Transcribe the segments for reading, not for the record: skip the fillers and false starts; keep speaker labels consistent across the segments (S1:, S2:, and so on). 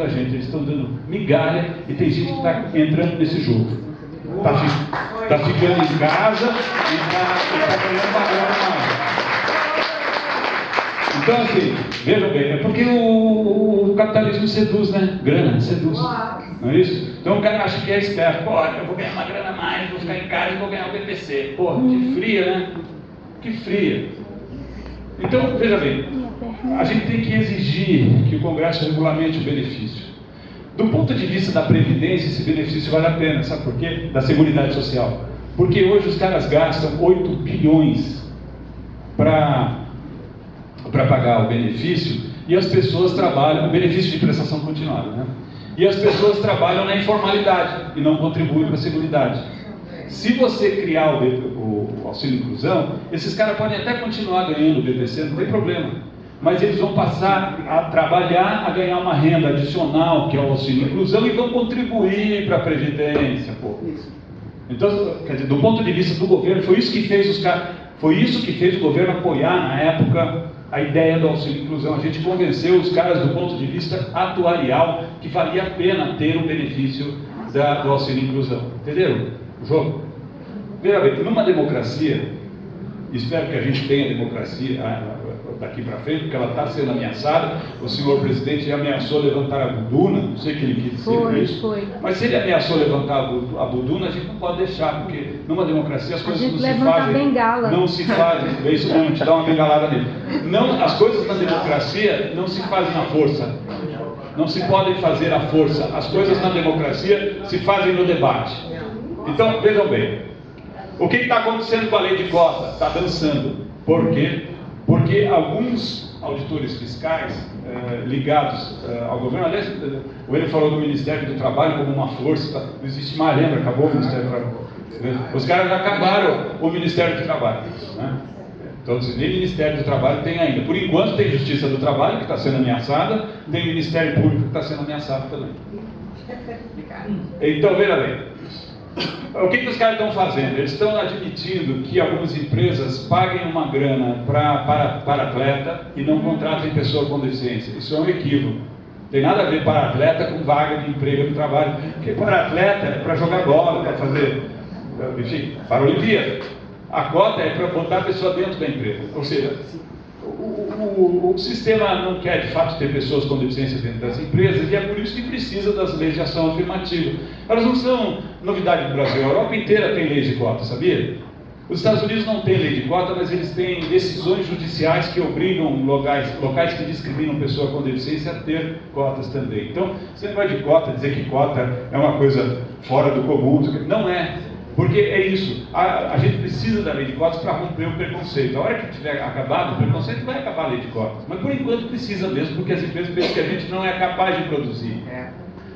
S1: a gente, eles estão dando migalha e tem gente que está entrando nesse jogo. Está ficando em casa e está ganhando uma grana mais. Então, assim, vejam bem, é porque o capitalismo seduz, né? Grana, seduz. Não é isso? Então o cara acha que é esperto. Pô, eu vou ganhar uma grana a mais, vou ficar em casa e vou ganhar o BPC. Pô, que fria, né? Que fria. Então, veja bem, a gente tem que exigir que o Congresso regulamente o benefício. Do ponto de vista da Previdência, esse benefício vale a pena, sabe por quê? Da Seguridade Social. Porque hoje os caras gastam 8 bilhões para pagar o benefício e as pessoas trabalham, o benefício de prestação continuada, né? E as pessoas trabalham na informalidade e não contribuem para a Seguridade. Se você criar o auxílio inclusão, esses caras podem até continuar ganhando o BPC, não tem problema. Mas eles vão passar a trabalhar, a ganhar uma renda adicional, que é o auxílio inclusão, e vão contribuir para a Previdência. Pô. Então, quer dizer, do ponto de vista do governo, foi isso que fez o governo apoiar, na época, a ideia do auxílio inclusão. A gente convenceu os caras do ponto de vista atuarial que valia a pena ter o benefício do auxílio inclusão. Entenderam o jogo? Veja bem, numa democracia, espero que a gente tenha democracia daqui para frente, porque ela está sendo ameaçada. O senhor presidente ameaçou levantar a Buduna, não sei o que ele quis dizer com isso. Mas se ele ameaçou levantar a Buduna, a gente não pode deixar, porque numa democracia as coisas não se fazem.
S2: Bengala.
S1: Não se fazem. É isso mesmo, a gente dá uma bengalada nele. Não, as coisas na democracia não se fazem na força. Não se podem fazer à força. As coisas na democracia se fazem no debate. Então, vejam bem. O que está acontecendo com a lei de cota? Está dançando. Por quê? Porque alguns auditores fiscais ligados ao governo, aliás, ele falou do Ministério do Trabalho como uma força, não existe mais, lembra? Acabou o Ministério do Trabalho. Os caras já acabaram o Ministério do Trabalho. Né? Então, nem Ministério do Trabalho tem ainda. Por enquanto tem Justiça do Trabalho, que está sendo ameaçada, tem Ministério Público que está sendo ameaçado também. Então, veja bem. O que os caras estão fazendo? Eles estão admitindo que algumas empresas paguem uma grana para atleta e não contratem pessoa com deficiência. Isso é um equívoco. Tem nada a ver para atleta com vaga de emprego no trabalho. Porque para atleta é para jogar bola, para fazer, enfim, para a Olimpíada. A cota é para botar a pessoa dentro da empresa. Ou seja, o sistema não quer de fato ter pessoas com deficiência dentro das empresas e é por isso que precisa das leis de ação afirmativa. Elas não são novidade do Brasil, a Europa inteira tem leis de cota, sabia? Os Estados Unidos não têm lei de cota, mas eles têm decisões judiciais que obrigam locais que discriminam pessoa com deficiência a ter cotas também. Então, você não vai de cota dizer que cota é uma coisa fora do comum, não é. Porque é isso, a gente precisa da lei de cotas para romper o preconceito. A hora que tiver acabado o preconceito, vai acabar a lei de cotas. Mas por enquanto precisa mesmo, porque as empresas pensam que a gente não é capaz de produzir.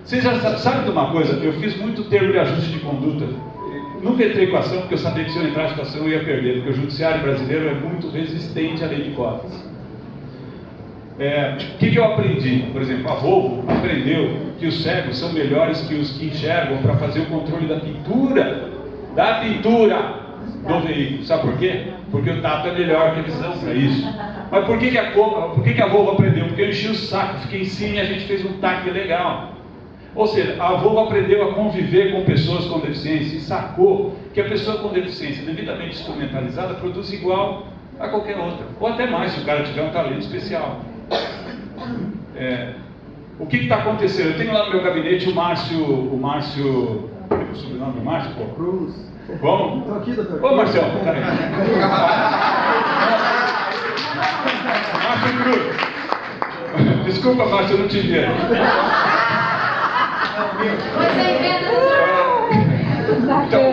S1: Vocês já sabem de uma coisa? Eu fiz muito termo de ajuste de conduta. Nunca entrei com ação, porque eu sabia que se eu entrasse com ação eu ia perder, porque o judiciário brasileiro é muito resistente à lei de cotas. O que eu aprendi? Por exemplo, a Volvo aprendeu que os cegos são melhores que os que enxergam para fazer o controle da pintura do veículo. Sabe por quê? Porque o tato é melhor que a visão para isso. Mas por que a Volvo aprendeu? Porque eu enchi o saco, fiquei em cima e a gente fez um TAC legal. Ou seja, a Volvo aprendeu a conviver com pessoas com deficiência e sacou que a pessoa com deficiência devidamente instrumentalizada produz igual a qualquer outra. Ou até mais, se o cara tiver um talento especial. O que está acontecendo? Eu tenho lá no meu gabinete o Márcio, o sobrenome do Márcio? Pô.
S3: Cruz.
S1: Como?
S3: Estou aqui, doutor.
S1: Ô, Marcelo, peraí. Márcio Cruz. Desculpa, Márcio, eu não te vi. Então,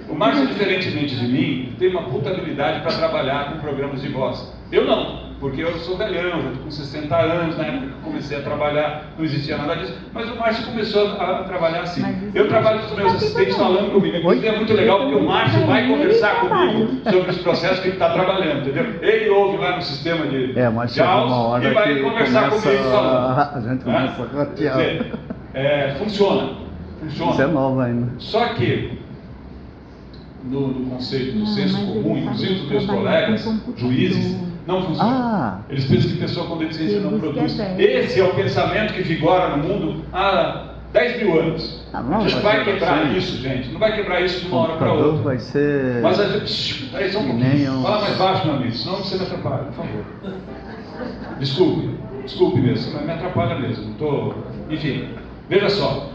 S1: o Márcio, diferentemente de mim, tem uma puta habilidade para trabalhar com programas de voz. Eu não, porque eu sou velhão, já estou com 60 anos, na época que eu comecei a trabalhar, não existia nada disso, mas o Márcio começou a trabalhar assim. Eu trabalho com os meus assistentes falando comigo, inclusive é muito legal porque o Márcio vai conversar comigo sobre os processos que ele está trabalhando, entendeu? Ele ouve lá no sistema de AUS e vai conversar comigo falando.
S3: A gente começa a ratear.
S1: Funciona.
S3: Isso é novo ainda.
S1: Só que, no conceito do senso comum, inclusive os meus colegas, juízes, não funciona. Eles pensam que pessoa com deficiência não produz. Esse é o pensamento que vigora no mundo há 10 mil anos. A gente vai quebrar isso, gente. Não vai quebrar isso de uma hora para outra.
S3: Vai ser...
S1: Mas a gente... Peraí, só um pouquinho. Fala mais baixo, meu amigo, senão você me atrapalha, por favor. Desculpe mesmo, mas me atrapalha mesmo. Não tô... Enfim, veja só.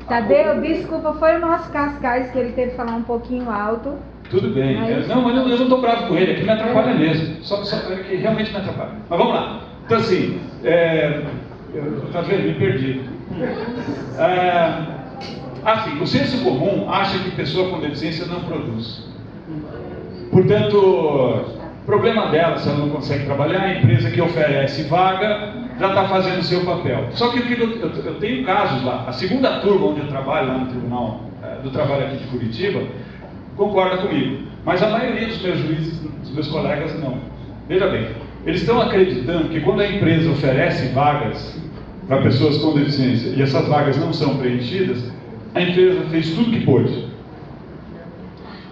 S2: Tadeu, desculpa, foi o nosso Cascais que ele teve que falar um pouquino alto.
S1: Tudo bem. Não, mas eu não estou bravo com ele, é que me atrapalha mesmo. Só que realmente me atrapalha. Mas vamos lá. Então assim, tá vendo? Me perdi. Assim, o senso comum acha que pessoa com deficiência não produz. Portanto, problema dela, se ela não consegue trabalhar, a empresa que oferece vaga já está fazendo o seu papel. Só que eu tenho casos lá, a segunda turma onde eu trabalho, lá no Tribunal do Trabalho aqui de Curitiba, concorda comigo. Mas a maioria dos meus juízes, dos meus colegas, não. Veja bem, eles estão acreditando que quando a empresa oferece vagas para pessoas com deficiência e essas vagas não são preenchidas, a empresa fez tudo que pôde.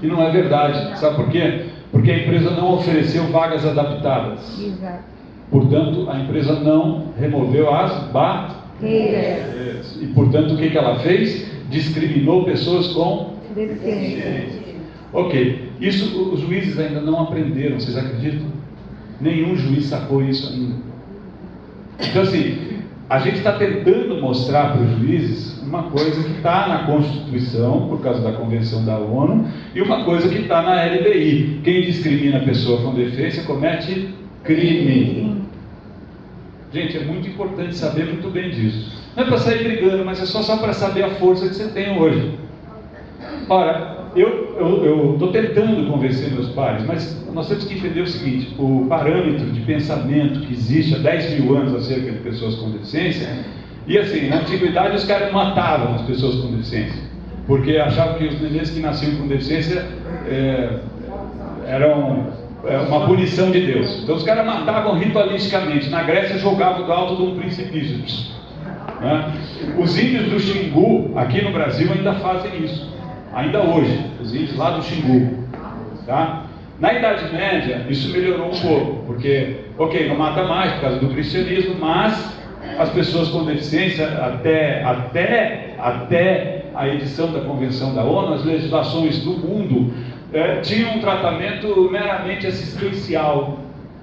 S1: E não é verdade. Sabe por quê? Porque a empresa não ofereceu vagas adaptadas.
S2: Exato.
S1: Portanto, a empresa não removeu as barreiras. E, portanto, o que ela fez? Discriminou pessoas com deficiência. Ok. Isso os juízes ainda não aprenderam, vocês acreditam? Nenhum juiz sacou isso ainda. Então, assim, a gente está tentando mostrar para os juízes uma coisa que está na Constituição, por causa da Convenção da ONU, e uma coisa que está na LDI. Quem discrimina a pessoa com deficiência comete crime. Gente, é muito importante saber muito bem disso. Não é para sair brigando, mas é só para saber a força que você tem hoje. Ora, eu estou tentando convencer meus pares, mas nós temos que entender o seguinte: o parâmetro de pensamento que existe há 10 mil anos acerca de pessoas com deficiência, e assim, na antiguidade os caras matavam as pessoas com deficiência, porque achavam que os nenês que nasciam com deficiência eram uma punição de Deus. Então os caras matavam ritualisticamente. Na Grécia jogavam do alto de um precipício. Né? Os índios do Xingu, aqui no Brasil, ainda fazem isso. Ainda hoje, os índios lá do Xingu. Tá? Na Idade Média, isso melhorou um pouco, porque, ok, não mata mais por causa do cristianismo, mas as pessoas com deficiência, até a edição da Convenção da ONU, as legislações do mundo tinham um tratamento meramente assistencial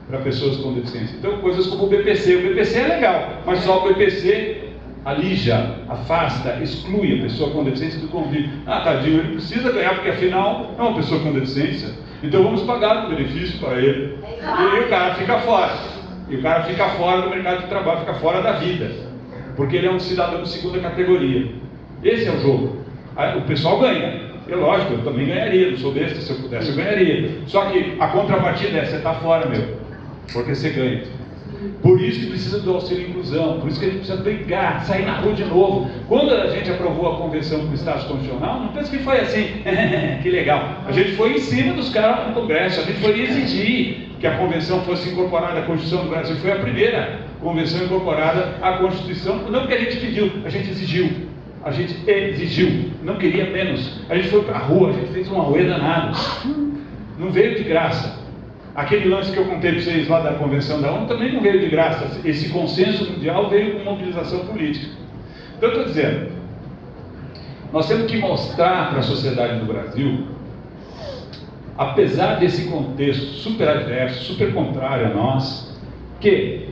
S1: para pessoas com deficiência. Então, coisas como o BPC. O BPC é legal, mas só o BPC alija, afasta, exclui a pessoa com deficiência do convívio. Tadinho, ele precisa ganhar, porque afinal é uma pessoa com deficiência. Então vamos pagar um benefício para ele. E o cara fica fora. E o cara fica fora do mercado de trabalho, fica fora da vida. Porque ele é um cidadão de segunda categoria. Esse é o jogo. O pessoal ganha. É lógico, eu também ganharia, não sou besta, se eu pudesse eu ganharia. Só que a contrapartida é, você está fora, meu. Porque você ganha. Por isso que precisa do auxílio inclusão, por isso que a gente precisa brigar, sair na rua de novo. Quando a gente aprovou a Convenção do Estado Constitucional, não pense que foi assim, que legal. A gente foi em cima dos caras no Congresso, a gente foi exigir que a Convenção fosse incorporada à Constituição do Brasil. Foi a primeira Convenção incorporada à Constituição, não porque a gente pediu, a gente exigiu. A gente exigiu, não queria menos. A gente foi para a rua, a gente fez uma auê danada. Não veio de graça. Aquele lance que eu contei para vocês lá da Convenção da ONU também não veio de graça. Esse consenso mundial veio com mobilização política. Então eu estou dizendo, nós temos que mostrar para a sociedade do Brasil, apesar desse contexto super adverso, super contrário a nós, que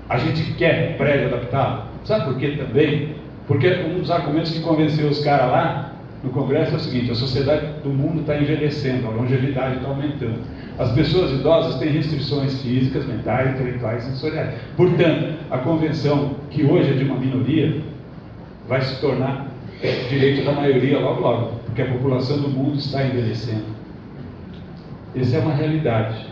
S1: a gente quer prédio adaptado. Sabe por quê também? Porque um dos argumentos que convenceu os caras lá no Congresso é o seguinte: a sociedade do mundo está envelhecendo, a longevidade está aumentando. As pessoas idosas têm restrições físicas, mentais, intelectuais e sensoriais. Portanto, a convenção, que hoje é de uma minoria, vai se tornar direito da maioria logo logo, porque a população do mundo está envelhecendo. Essa é uma realidade.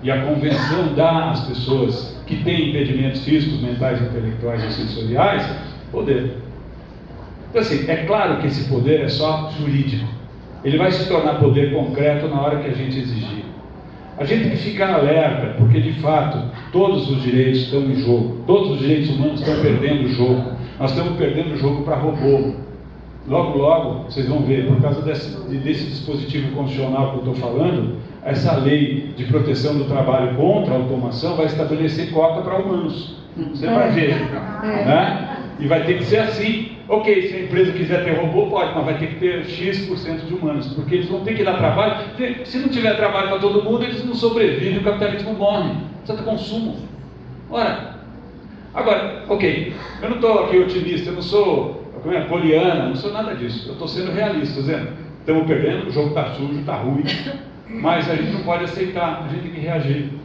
S1: E a convenção dá às pessoas que têm impedimentos físicos, mentais, intelectuais e sensoriais poder. Então assim, é claro que esse poder é só jurídico. Ele vai se tornar poder concreto na hora que a gente exigir. A gente tem que ficar alerta, porque de fato todos os direitos estão em jogo. Todos os direitos humanos estão perdendo o jogo. Nós estamos perdendo o jogo para robô. logo, logo, vocês vão ver, por causa desse dispositivo constitucional que eu estou falando, essa lei de proteção do trabalho contra a automação vai estabelecer cota para humanos. Você vai ver, né? E vai ter que ser assim. Ok, se a empresa quiser ter robô, pode, mas vai ter que ter X% de humanos, porque eles vão ter que dar trabalho. Se não tiver trabalho para todo mundo, eles não sobrevivem, o capitalismo morre. Precisa ter consumo. Ora, agora, ok, eu não estou aqui otimista, eu não sou poliana, não sou nada disso. Eu estou sendo realista, dizendo, estamos perdendo, o jogo está sujo, está ruim, mas a gente não pode aceitar, a gente tem que reagir.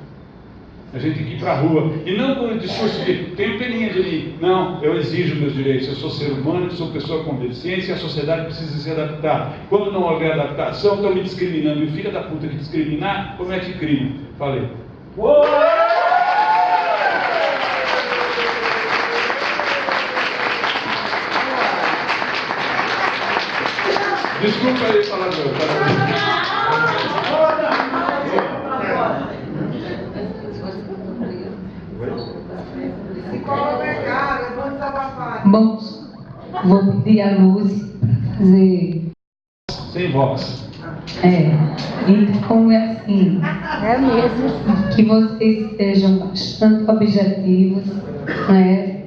S1: A gente tem que ir para a rua. E não com o discurso de, tenho peninha de mim. Não, eu exijo meus direitos. Eu sou ser humano, eu sou pessoa com deficiência, a sociedade precisa se adaptar. Quando não houver adaptação, estão me discriminando. E o filho da puta que discriminar, comete crime. Falei. Uou! Desculpa aí, falador.
S4: Bom, vou pedir a Luz para fazer.
S1: Sem voz.
S4: Então é assim.
S2: É mesmo.
S4: Que vocês sejam bastante objetivos, né?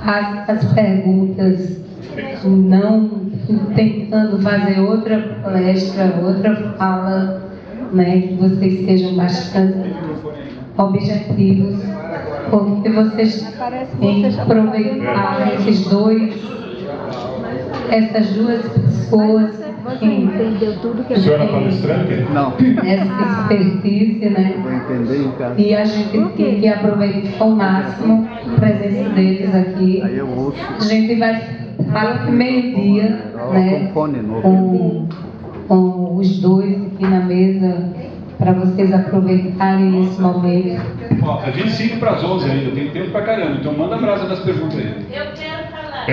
S4: Façam as perguntas, não tentando fazer outra palestra, outra fala, né? Que vocês sejam bastante objetivos, porque vocês têm que aproveitar essas duas pessoas
S2: Você entendeu tudo que
S5: Senhora palestrante?
S3: Não,
S4: essa expertise, né?
S3: vou entender em casa.
S4: E a gente tem que aproveitar ao máximo a presença deles aqui.
S3: Aí eu ouço.
S4: A gente vai falar meio-dia, né?
S3: Com fone novo.
S4: Com os dois aqui na mesa, para vocês aproveitarem esse momento.
S1: Ó, é 25 para as 11 ainda, tem tempo pra caramba, então manda a brasa das perguntas aí.
S6: Eu quero falar.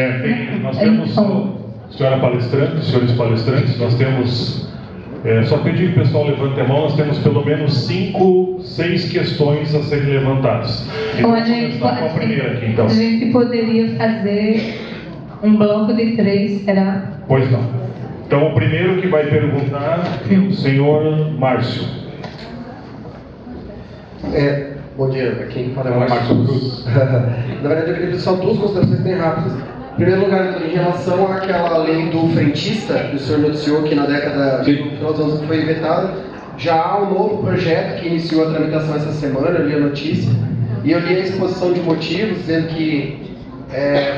S5: Nós temos, senhora palestrante, senhores palestrantes, nós temos, só pedir que o pessoal levante a mão, nós temos pelo menos 5, 6 questões a serem levantadas.
S4: Então,
S5: Vamos começar com a primeira aqui, então.
S4: A gente poderia fazer um bloco de 3, será?
S5: Pois não. Então, o primeiro que vai perguntar é o senhor Márcio.
S7: Bom dia, quem fala é o
S5: Márcio
S7: Márcio
S5: Cruz.
S7: Na verdade, eu queria fazer só duas considerações bem rápidas. Em primeiro lugar, em relação àquela lei do frentista, que o senhor noticiou que na década, no final dos anos foi vetado, já há um novo projeto que iniciou a tramitação essa semana, eu li a notícia, e eu li a exposição de motivos, dizendo que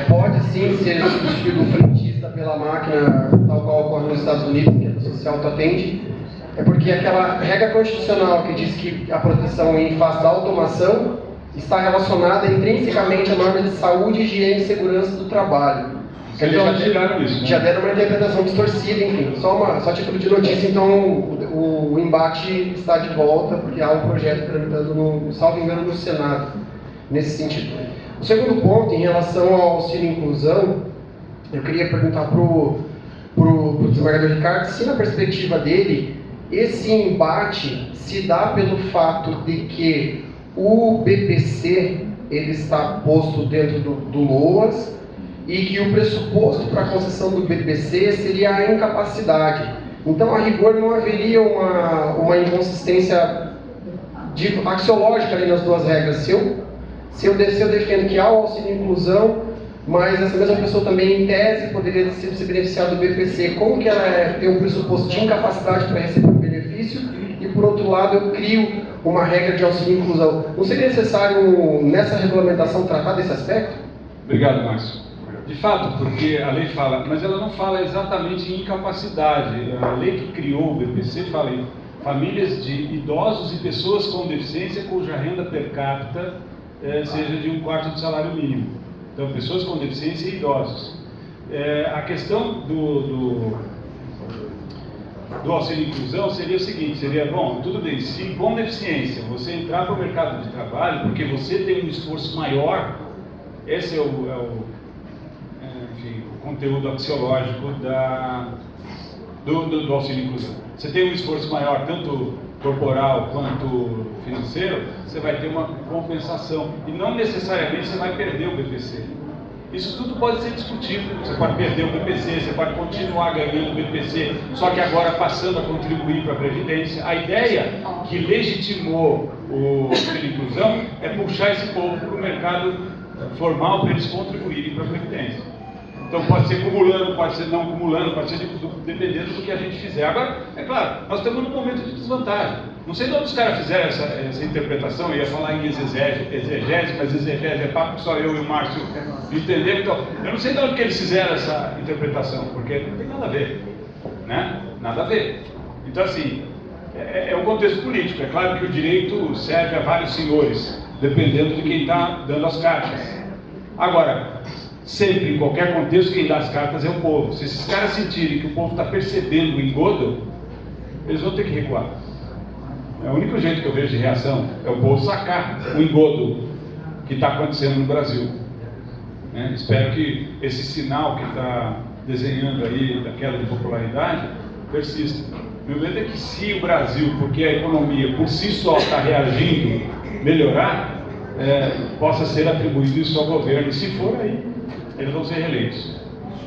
S7: pode sim ser substituído o frentista pela máquina, tal qual ocorre nos Estados Unidos, que a social atende. É porque aquela regra constitucional que diz que a proteção em face da automação está relacionada intrinsecamente à norma de saúde, higiene e segurança do trabalho.
S1: Eles já tiraram isso, né?
S7: Já deram uma interpretação distorcida, enfim. Só título de notícia, então o embate está de volta, porque há um projeto tramitando, salvo engano, no Senado, nesse sentido. O segundo ponto, em relação ao auxílio inclusão, eu queria perguntar para o desembargador Ricardo se, na perspectiva dele, esse embate se dá pelo fato de que o BPC ele está posto dentro do LOAS e que o pressuposto para a concessão do BPC seria a incapacidade. Então, a rigor, não haveria uma inconsistência axiológica ali nas duas regras. Se eu defendo que há o auxílio inclusão, mas essa mesma pessoa também, em tese, poderia se beneficiar do BPC, como que ela tem um pressuposto de incapacidade para receber o benefício, e por outro lado eu crio uma regra de auxílio inclusão. Não seria necessário, nessa regulamentação, tratar desse aspecto?
S1: Obrigado, Márcio. De fato, porque a lei fala, mas ela não fala exatamente em incapacidade. A lei que criou o BPC fala em famílias de idosos e pessoas com deficiência cuja renda per capita seja de 1/4 do salário mínimo. Então, pessoas com deficiência e idosos. A questão do auxílio inclusão seria o seguinte, seria, bom, tudo bem, se com deficiência você entrar para o mercado de trabalho, porque você tem um esforço maior, esse é o conteúdo axiológico do auxílio inclusão. Você tem um esforço maior, tanto corporal quanto financeiro, você vai ter uma compensação. E não necessariamente você vai perder o BPC. Isso tudo pode ser discutido. Você pode perder o BPC, você pode continuar ganhando o BPC, só que agora passando a contribuir para a Previdência. A ideia que legitimou a inclusão é puxar esse povo para o mercado formal para eles contribuírem para a Previdência. Então pode ser cumulando, pode ser não cumulando, pode ser dependendo do que a gente fizer. Agora, é claro, nós estamos num momento de desvantagem. Não sei de onde os caras fizeram essa interpretação, eu ia falar em exegese, mas exegese é papo que só eu e o Márcio entendemos. Então, eu não sei de onde que eles fizeram essa interpretação, porque não tem nada a ver, né? Nada a ver. Então, assim, é um contexto político. É claro que o direito serve a vários senhores, dependendo de quem está dando as cartas. Agora, sempre, em qualquer contexto, quem dá as cartas é o povo. Se esses caras sentirem que o povo está percebendo o engodo, eles vão ter que recuar. É o único jeito que eu vejo de reação, é o povo sacar o engodo que está acontecendo no Brasil. Né? Espero que esse sinal que está desenhando aí da queda de popularidade persista. Meu medo é que se o Brasil, porque a economia por si só está reagindo, melhorar, possa ser atribuído isso ao governo. E se for aí, eles vão ser reeleitos.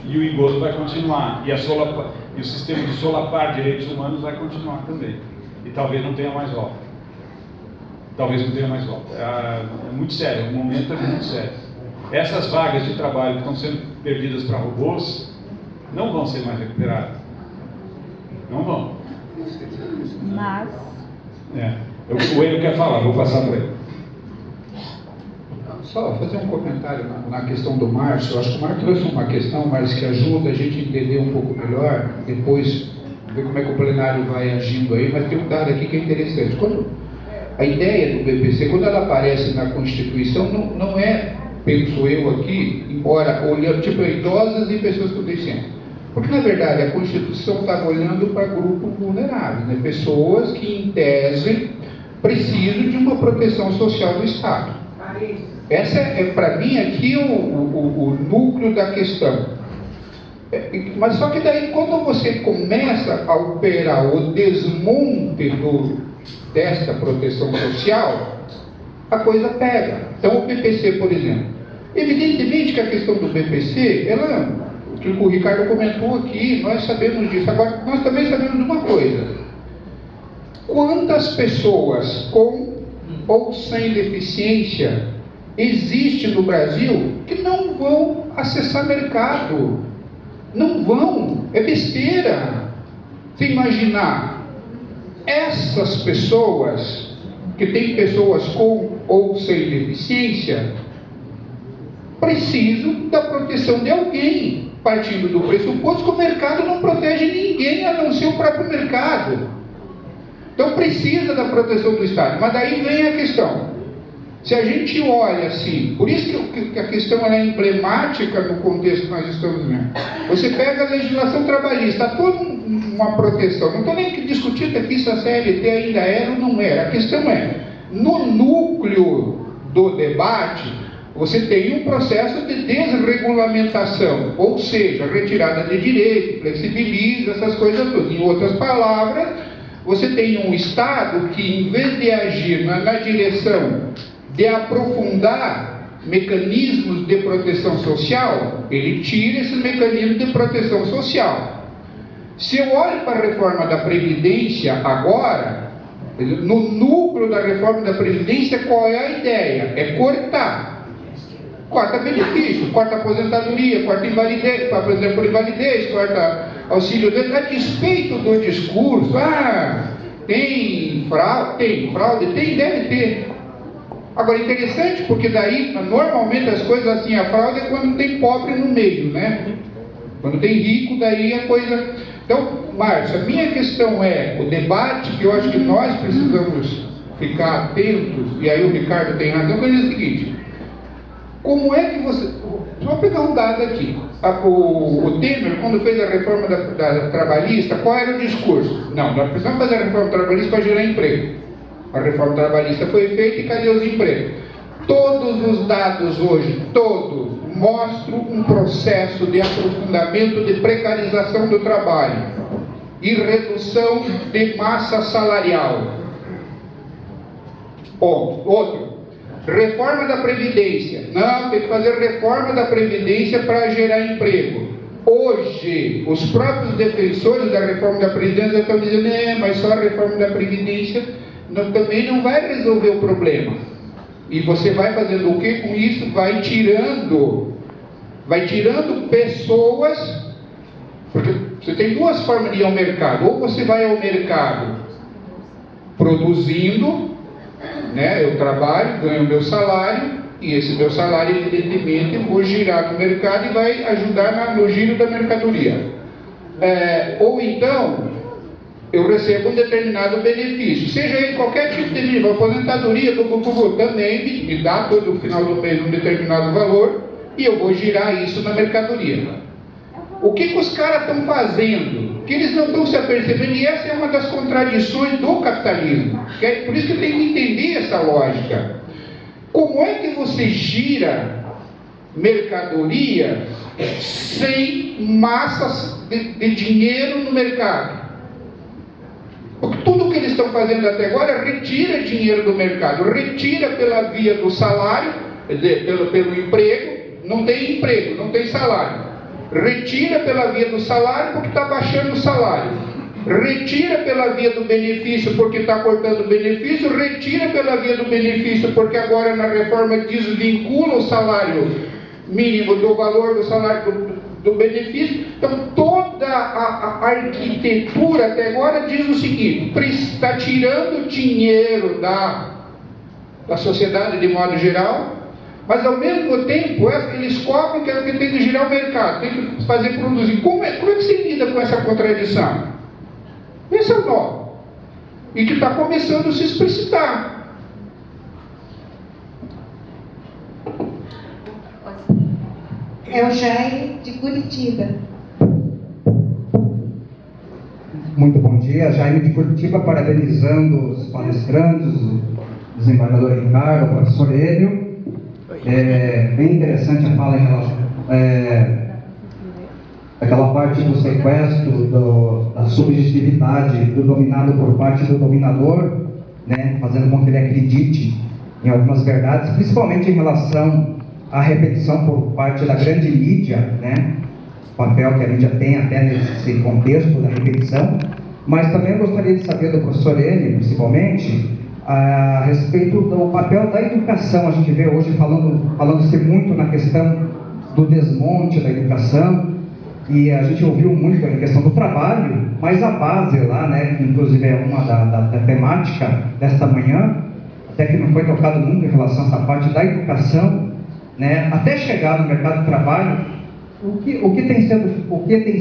S1: E o engodo vai continuar. E o sistema de solapar direitos humanos vai continuar também. E talvez não tenha mais volta. Talvez não tenha mais volta. É muito sério, o momento é muito sério. Essas vagas de trabalho que estão sendo perdidas para robôs não vão ser mais recuperadas. Não vão.
S2: Mas...
S1: O Enio quer falar, vou passar para ele.
S6: Só fazer um comentário na questão do Márcio. Eu acho que o Márcio trouxe uma questão, mas que ajuda a gente a entender um pouco melhor, depois ver como é que o plenário vai agindo aí, mas tem um dado aqui que é interessante. Quando a ideia do BPC, quando ela aparece na Constituição, não é, penso eu aqui, embora olhando, tipo, idosas e pessoas com deficiência. Porque, na verdade, a Constituição estava olhando para grupos vulneráveis, né? Pessoas que, em tese, precisam de uma proteção social do Estado. Essa é, para mim, aqui o núcleo da questão. Mas só que daí, quando você começa a operar o desmonte desta proteção social, a coisa pega. Então, o BPC, por exemplo. Evidentemente que a questão do BPC, o Ricardo comentou aqui, nós sabemos disso. Agora, nós também sabemos de uma coisa. Quantas pessoas com ou sem deficiência existe no Brasil que não vão acessar mercado? Não vão, é besteira. Você imaginar essas pessoas, que tem pessoas com ou sem deficiência, precisam da proteção de alguém, partindo do pressuposto que o mercado não protege ninguém a não ser o próprio mercado. Então precisa da proteção do Estado. Mas daí vem a questão. Se a gente olha assim, por isso que a questão é emblemática no contexto que nós estamos vendo. Você pega a legislação trabalhista, há toda uma proteção. Não estou nem discutindo aqui se a CLT ainda era ou não era. A questão é, no núcleo do debate, você tem um processo de desregulamentação, ou seja, retirada de direito, flexibiliza essas coisas todas. Em outras palavras, você tem um Estado que, em vez de agir na direção de aprofundar mecanismos de proteção social, ele tira esses mecanismos de proteção social. Se eu olho para a reforma da Previdência agora, no núcleo da reforma da Previdência, qual é a ideia? É cortar. Corta benefício, corta aposentadoria, corta invalidez, aposentadoria por invalidez, corta auxílio a despeito do discurso. Tem fraude, deve ter. Agora, interessante, porque daí, normalmente as coisas assim, a fraude é quando tem pobre no meio, né? Quando tem rico, daí a coisa... Então, Márcio, a minha questão é, o debate que eu acho que nós precisamos ficar atentos, e aí o Ricardo tem razão, é o seguinte, como é que você... Vou pegar um dado aqui. O Temer, quando fez a reforma da trabalhista, qual era o discurso? Não, nós precisamos fazer a reforma trabalhista para gerar emprego. A reforma trabalhista foi feita e cadê os empregos? Todos os dados hoje, todos, mostram um processo de aprofundamento de precarização do trabalho e redução de massa salarial. Outro, Reforma da Previdência. Não, tem que fazer reforma da Previdência para gerar emprego. Hoje, os próprios defensores da reforma da Previdência estão dizendo, mas só a reforma da Previdência também não vai resolver o problema. E você vai fazendo o que com isso? Vai tirando pessoas, porque você tem duas formas de ir ao mercado. Ou você vai ao mercado produzindo, né? Eu trabalho, ganho meu salário, e esse meu salário, evidentemente, eu vou girar no mercado e vai ajudar no giro da mercadoria. Ou então, eu recebo um determinado benefício, seja ele qualquer tipo de benefício, aposentadoria, também me dá todo final do mês um determinado valor, e eu vou girar isso na mercadoria. O que os caras estão fazendo? Que eles não estão se apercebendo, e essa é uma das contradições do capitalismo. Por isso que tem que entender essa lógica. Como é que você gira mercadoria sem massas de dinheiro no mercado? Porque tudo que eles estão fazendo até agora retira dinheiro do mercado, retira pela via do salário, quer dizer, pelo emprego, não tem emprego, não tem salário. Retira pela via do salário porque está baixando o salário. Retira pela via do benefício porque está cortando o benefício. Retira pela via do benefício porque agora na reforma desvincula o salário mínimo do valor do salário do benefício. Então toda a arquitetura até agora diz o seguinte: está tirando dinheiro da sociedade de modo geral, mas ao mesmo tempo eles cobram que tem que girar o mercado, tem que fazer produzir. Como é que se lida com essa contradição? Esse é o nó, e que está começando a se explicitar.
S8: É o Jaime de Curitiba.
S9: Muito bom dia, Jaime de Curitiba, parabenizando os palestrantes, o desembargador Ricardo, o professor Hélio. Bem interessante a fala em relação aquela parte do sequestro, da subjetividade do dominado por parte do dominador, né, fazendo com que ele acredite em algumas verdades, principalmente em relação à repetição por parte da grande mídia, né, o papel que a mídia tem até nesse contexto da repetição. Mas também eu gostaria de saber do professor N, principalmente, a respeito do papel da educação. A gente vê hoje falando-se muito na questão do desmonte da educação, e a gente ouviu muito a questão do trabalho, mas a base lá, né, que inclusive é uma da temática desta manhã, até que não foi tocado muito em relação a essa parte da educação, né, até chegar no mercado de trabalho, o que tem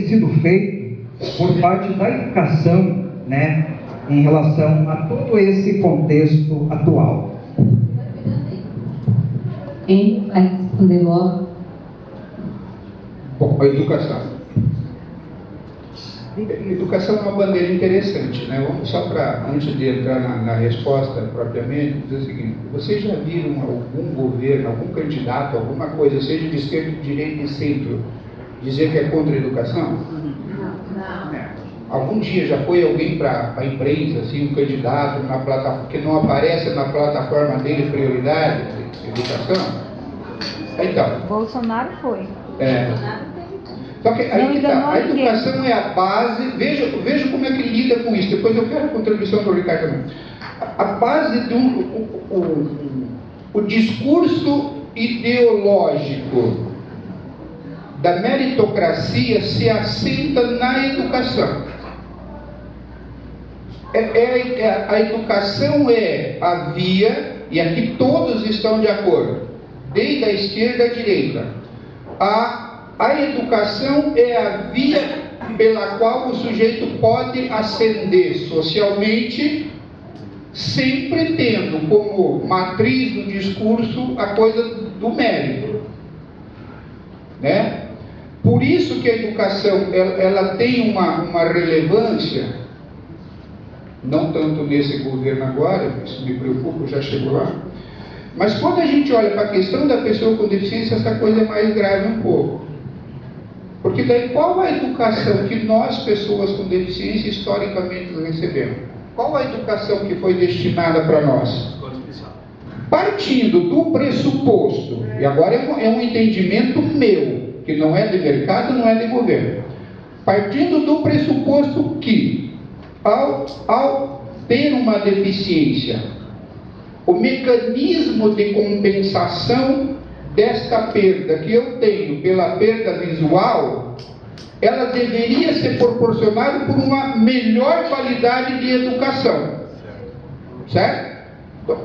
S9: sido feito por parte da educação, né, em relação a todo esse contexto atual.
S4: Quem vai responder logo?
S6: Bom, a educação. Educação é uma bandeira interessante, né? Vamos só para, antes de entrar na resposta propriamente, dizer o seguinte: vocês já viram algum governo, algum candidato, alguma coisa, seja de esquerda, de direita e centro, dizer que é contra a educação? Não. Algum dia já foi alguém para a imprensa, assim, um candidato na plataforma, que não aparece na plataforma dele prioridade, educação? Então,
S2: Bolsonaro foi.
S6: Só que a educação é a base. Veja como é que lida com isso. Depois eu quero a contribuição do Ricardo também. A base o discurso ideológico da meritocracia se assenta na educação. A educação é a via, e aqui todos estão de acordo, desde a esquerda à direita. A educação é a via pela qual o sujeito pode ascender socialmente, sempre tendo como matriz do discurso a coisa do mérito, né? Por isso que a educação ela tem uma relevância, não tanto nesse governo agora, isso me preocupa, já chegou lá, mas quando a gente olha para a questão da pessoa com deficiência, essa coisa é mais grave um pouco. Porque daí qual a educação que nós, pessoas com deficiência, historicamente recebemos? Qual a educação que foi destinada para nós? Partindo do pressuposto, e agora é um entendimento meu, que não é de mercado, não é de governo. Partindo do pressuposto que, ao ter uma deficiência, o mecanismo de compensação desta perda que eu tenho pela perda visual, ela deveria ser proporcionada por uma melhor qualidade de educação. Certo?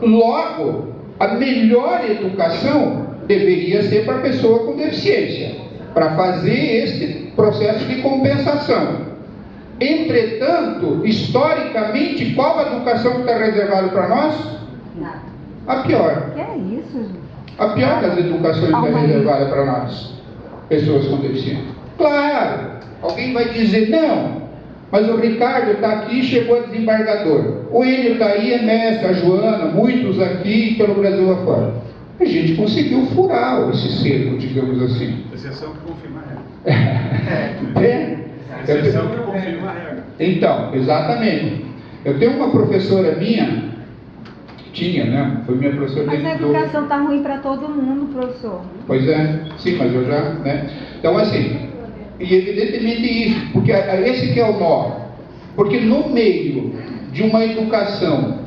S6: Logo, a melhor educação deveria ser para a pessoa com deficiência, para fazer este processo de compensação. Entretanto, historicamente, qual a educação que está reservada para nós? A pior.
S2: Que é isso, gente?
S6: A pior das educações que está reservada para nós, pessoas com deficiência. Claro, alguém vai dizer, não, mas o Ricardo está aqui e chegou a desembargador. O Enio está aí, é mestre, a Joana, muitos aqui pelo Brasil afora. A gente conseguiu furar esse cerco, digamos assim.
S1: Exceção que confirma a regra. Exceção que confirma a regra.
S6: Então, exatamente. Eu tenho uma professora minha, tinha, né? Foi minha professora.
S2: Mas a educação está ruim para todo mundo, professor.
S6: Pois é, sim, mas eu já, né? Então, assim, e evidentemente isso, porque esse que é o nó. Porque no meio de uma educação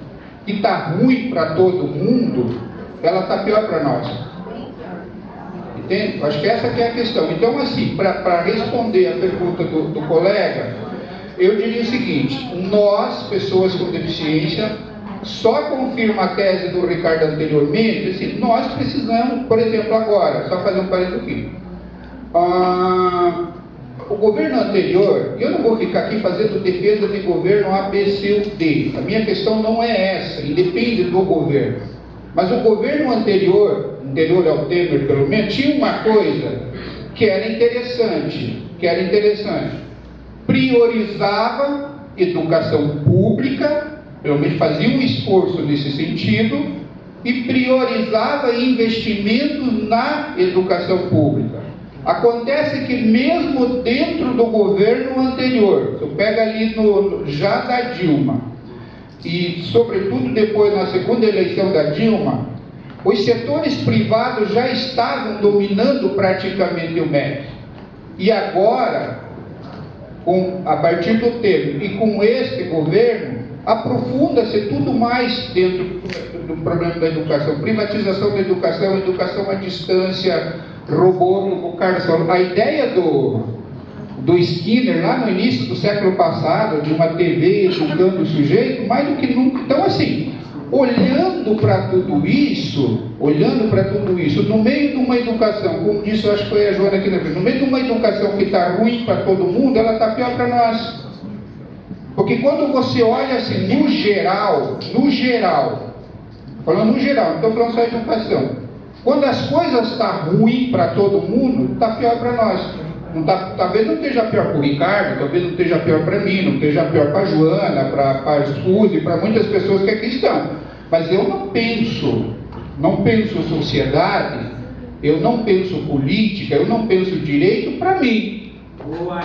S6: que está ruim para todo mundo, ela está pior para nós. Entende? Acho que essa que é a questão. Então, assim, para responder a pergunta do colega, eu diria o seguinte: nós, pessoas com deficiência, só confirma a tese do Ricardo anteriormente, assim, nós precisamos, por exemplo, agora, só fazer um parênteses aqui. O governo anterior, eu não vou ficar aqui fazendo defesa de governo A, B, C ou D. A minha questão não é essa, independe do governo. Mas o governo anterior ao Temer pelo menos, tinha uma coisa que era interessante. Priorizava educação pública, pelo menos fazia um esforço nesse sentido, e priorizava investimentos na educação pública. Acontece que mesmo dentro do governo anterior, você pega ali já da Dilma, e sobretudo depois na segunda eleição da Dilma, os setores privados já estavam dominando praticamente o MEC. E agora, a partir do Temer e com este governo, aprofunda-se tudo mais dentro do problema da educação. Privatização da educação, educação à distância, robô, o Carlos falou. A ideia do Skinner, lá no início do século passado, de uma TV educando o sujeito, mais do que nunca. Então, assim, olhando para tudo isso, no meio de uma educação, como disse, eu acho que foi a Joana aqui na frente, no meio de uma educação que está ruim para todo mundo, ela está pior para nós. Porque quando você olha assim, no geral, falando no geral, não estou falando só educação, quando as coisas estão ruins para todo mundo, está pior para nós. Talvez não esteja pior para o Ricardo, talvez não esteja pior para mim, não esteja pior para a Joana, para a Suzy, para muitas pessoas que aqui estão. Mas eu não penso sociedade, eu não penso política, eu não penso direito para mim.
S1: Boa.